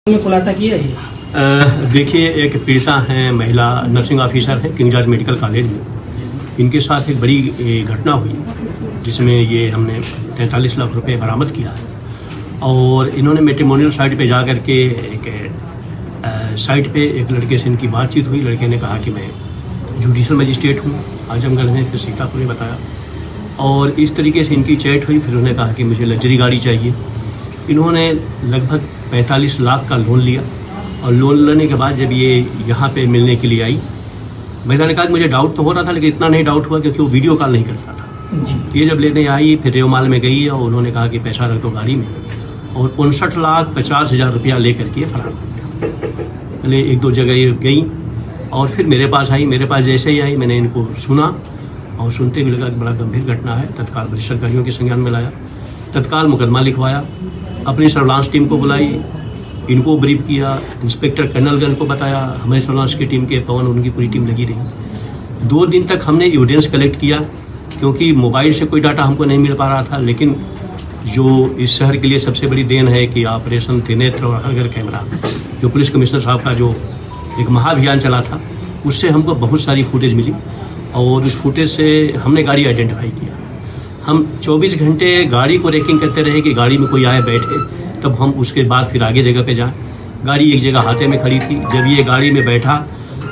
में खुलासा किया है। देखिए, एक पीड़िता हैं, महिला नर्सिंग ऑफिसर हैं किंग जॉर्ज मेडिकल कॉलेज में। इनके साथ एक बड़ी घटना हुई जिसमें ये हमने 43 लाख रुपए बरामद किया है। और इन्होंने मैट्रिमोनियल साइट पे जा कर के एक साइट पे एक लड़के से इनकी बातचीत हुई। लड़के ने कहा कि मैं जुडिशल मजिस्ट्रेट हूँ आजमगढ़ में, फिर सीतापुर में बताया। और इस तरीके से इनकी चैट हुई। फिर उन्होंने कहा कि मुझे लग्जरी गाड़ी चाहिए। इन्होंने लगभग 45 लाख का लोन लिया और लोन लेने के बाद जब ये यहाँ पे मिलने के लिए आई, महिला ने कहा कि मुझे डाउट तो हो रहा था लेकिन इतना नहीं डाउट हुआ क्योंकि वो वीडियो कॉल नहीं करता था जी। ये जब लेने आई फिर रेवमाल में गई और उन्होंने कहा कि पैसा रख दो गाड़ी में, और 59,50,000 रुपया लेकर के फरार हो गया। पहले एक दो जगह ये गई और फिर मेरे पास आई। मेरे पास जैसे ही आई मैंने इनको सुना और सुनते भी लगा कि बड़ा गंभीर घटना है। तत्काल वरिष्ठ अधिकारियों के संज्ञान में लाया, तत्काल मुकदमा लिखवाया, अपनी सर्विलांस टीम को बुलाई, इनको ब्रीफ किया, इंस्पेक्टर कर्नलगंज को बताया, हमारे सर्विलांस की टीम के पवन उनकी पूरी टीम लगी रही। 2 दिन तक हमने एविडेंस कलेक्ट किया क्योंकि मोबाइल से कोई डाटा हमको नहीं मिल पा रहा था। लेकिन जो इस शहर के लिए सबसे बड़ी देन है कि ऑपरेशन त्रिनेत्र और हर घर कैमरा, जो पुलिस कमिश्नर साहब का जो एक महाअभियान चला था, उससे हमको बहुत सारी फुटेज मिली और उस फुटेज से हमने गाड़ी आइडेंटिफाई किया। हम 24 घंटे गाड़ी को रेकिंग करते रहे कि गाड़ी में कोई आए बैठे, तब हम उसके बाद फिर आगे जगह पे जाएं। गाड़ी एक जगह हाथे में खड़ी थी। जब ये गाड़ी में बैठा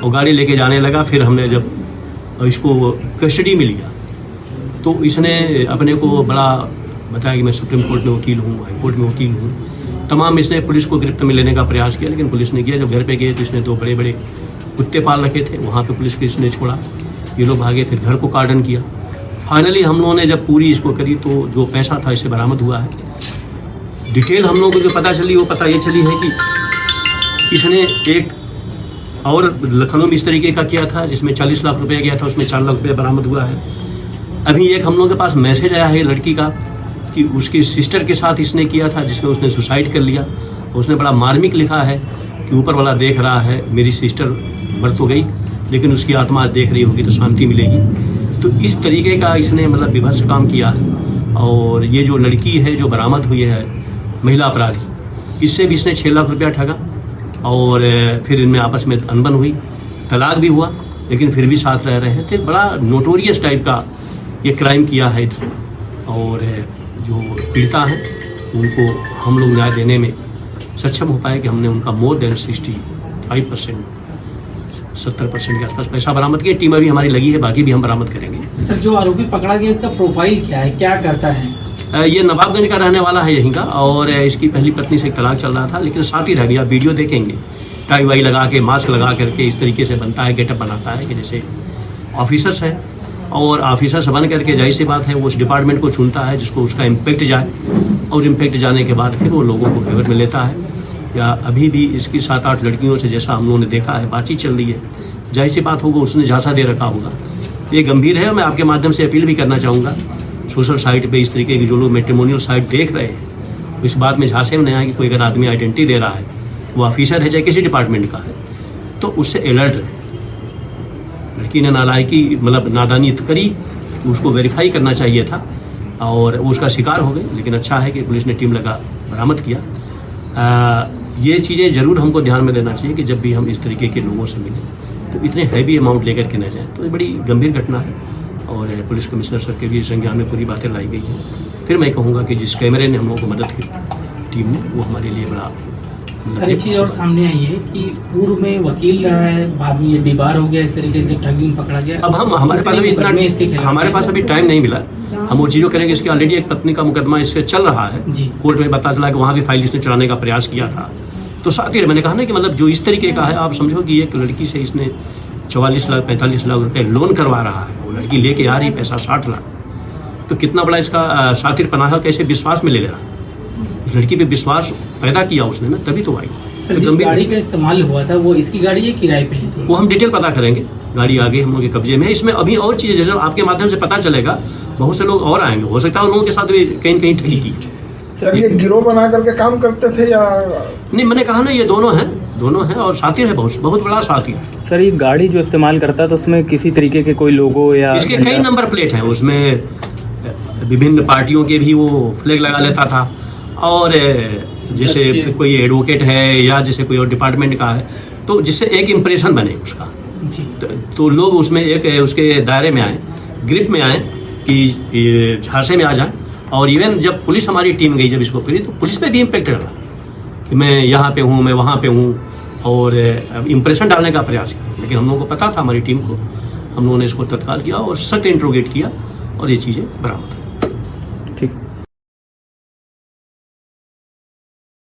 और गाड़ी लेके जाने लगा, फिर हमने जब इसको कस्टडी में लिया तो इसने अपने को बड़ा बताया कि मैं सुप्रीम कोर्ट में वकील हूँ, हाई कोर्ट में वकील हूँ। तमाम इसने पुलिस को गिरफ्त में लेने का प्रयास किया लेकिन पुलिस ने किया। जब घर पे गए तो इसने 2 बड़े बड़े कुत्ते पाल रखे थे, वहाँ पे पुलिस को इसने छोड़ा। ये लोग भागे, फिर घर को कार्डन किया। फाइनली हम लोगों ने जब पूरी इसको करी तो जो पैसा था इससे बरामद हुआ है। डिटेल हम लोगों को जो पता चली वो पता ये चली है कि इसने एक और लखनऊ में इस तरीके का किया था जिसमें 40 लाख रुपया गया था, उसमें 4 लाख रुपया बरामद हुआ है। अभी एक हम लोगों के पास मैसेज आया है लड़की का कि उसकी सिस्टर के साथ इसने किया था जिसमें उसने सुसाइड कर लिया। उसने बड़ा मार्मिक लिखा है कि ऊपर वाला देख रहा है, मेरी सिस्टर मर तो गई लेकिन उसकी आत्मा देख रही होगी तो शांति मिलेगी। तो इस तरीके का इसने मतलब विभत्स काम किया है। और ये जो लड़की है जो बरामद हुई है महिला अपराधी, इससे भी इसने 6 लाख रुपया ठगा और फिर इनमें आपस में अनबन हुई, तलाक भी हुआ लेकिन फिर भी साथ रह रहे थे। बड़ा नोटोरियस टाइप का ये क्राइम किया है। और जो पीड़िता है उनको हम लोग न्याय देने में सक्षम हो पाए कि हमने उनका मोर देन 65% 70% के आसपास पैसा बरामद किया। टीम अभी हमारी लगी है, बाकी भी हम बरामद करेंगे। सर, जो आरोपी पकड़ा गया इसका प्रोफाइल क्या है, क्या करता है? ये नवाबगंज का रहने वाला है यहीं का और इसकी पहली पत्नी से एक तलाक चल रहा था लेकिन साथ ही रह गया। वीडियो देखेंगे, टाई वाई लगा के, मास्क लगा करके इस तरीके से बनता है, गेटअप बनाता है कि जैसे ऑफिसर्स है। और ऑफिसर्स बन करके जाहिर सी बात है वो उस डिपार्टमेंट को चुनता है जिसको उसका इम्पैक्ट जाए, और इम्पैक्ट जाने के बाद फिर वो लोगों को फेवर में लेता है। या अभी भी इसकी 7-8 लड़कियों से जैसा हम लोगों ने देखा है बातचीत चल रही है, जाहिर सी बात होगा उसने झांसा दे रखा होगा। ये गंभीर है। मैं आपके माध्यम से अपील भी करना चाहूँगा सोशल साइट पे इस तरीके की जो लोग मैट्रिमोनियल साइट देख रहे हैं, इस बात में झांसे में नहीं आया कि कोई अगर आदमी आइडेंटिटी दे रहा है, वो ऑफिसर है चाहे किसी डिपार्टमेंट का है, तो उससे अलर्ट रहे। लड़की ने नालायकी मतलब नादानी करी, उसको वेरीफाई करना चाहिए था और वो उसका शिकार हो गई। लेकिन अच्छा है कि पुलिस ने टीम लगा बरामद किया। ये चीज़ें जरूर हमको ध्यान में देना चाहिए कि जब भी हम इस तरीके के लोगों से मिलें तो इतने हैवी अमाउंट लेकर के न जाए। तो ये बड़ी गंभीर घटना है और पुलिस कमिश्नर सर के भी संज्ञान में पूरी बातें लाई गई हैं। फिर मैं कहूँगा कि जिस कैमरे ने हम लोगों को मदद की टीम ने, वो हमारे लिए बड़ा। सर, एक चीज और सामने आई है कि पूर्व में वकील रहा है, बाद में ये डिबार हो गया, इस तरीके से ठगी में पकड़ा गया। अब हमारे पास अभी टाइम नहीं मिला। हम वो चीज़ों करेंगे। इसकी ऑलरेडी एक पत्नी का मुकदमा इससे चल रहा है जी। कोर्ट में पता चला कि वहाँ भी फाइल इसने चुराने का प्रयास किया था। तो साथ ही मैंने कहा ना कि मतलब जो इस तरीके का है, आप समझो कि एक लड़की से इसने 44 लाख 45 लाख रुपए लोन करवा रहा है। वो लड़की लेके आ रही पैसा 60 लाख, तो कितना बड़ा इसका शातिर पना है, कैसे विश्वास में ले रहा। उस लड़की पे विश्वास पैदा किया उसने ना, तभी तो आई। तो जिस गाड़ी का इस्तेमाल हुआ था वो इसकी गाड़ी है, किराए पे ली थी? वो हम डिटेल पता करेंगे। गाड़ी आगे हम लोग के कब्जे में है। इसमें अभी और चीजें जैसे आपके माध्यम से पता चलेगा, बहुत से लोग और आएंगे, हो सकता है उन लोगों के साथ भी कहीं कहीं ठगी की। सर, ये गिरोह बना करके काम करते थे या नहीं? मैंने कहा ना ये दोनों हैं और साथी है, बहुत बड़ा साथी है। सर, ये गाड़ी जो इस्तेमाल करता था उसमें किसी तरीके के कोई लोगो या इसके कई नंबर प्लेट हैं, उसमें विभिन्न पार्टियों के भी वो फ्लैग लगा लेता था और जैसे कोई एडवोकेट है या जैसे कोई और डिपार्टमेंट का है, तो जिससे एक इम्प्रेशन बने उसका, तो लोग उसमें एक उसके दायरे में आए, ग्रिप में आए कि झांसे में आ जाए। और इवन जब पुलिस हमारी टीम गई जब इसको पकड़ी, तो पुलिस पे भी इम्पेक्ट लगा कि मैं यहाँ पे हूँ, मैं वहाँ पे हूँ, और इम्प्रेशन डालने का प्रयास किया। लेकिन हम लोगों को पता था, हमारी टीम को, हम लोगों ने इसको तत्काल किया और सख्त इंट्रोगेट किया और ये चीज़ें बरामद।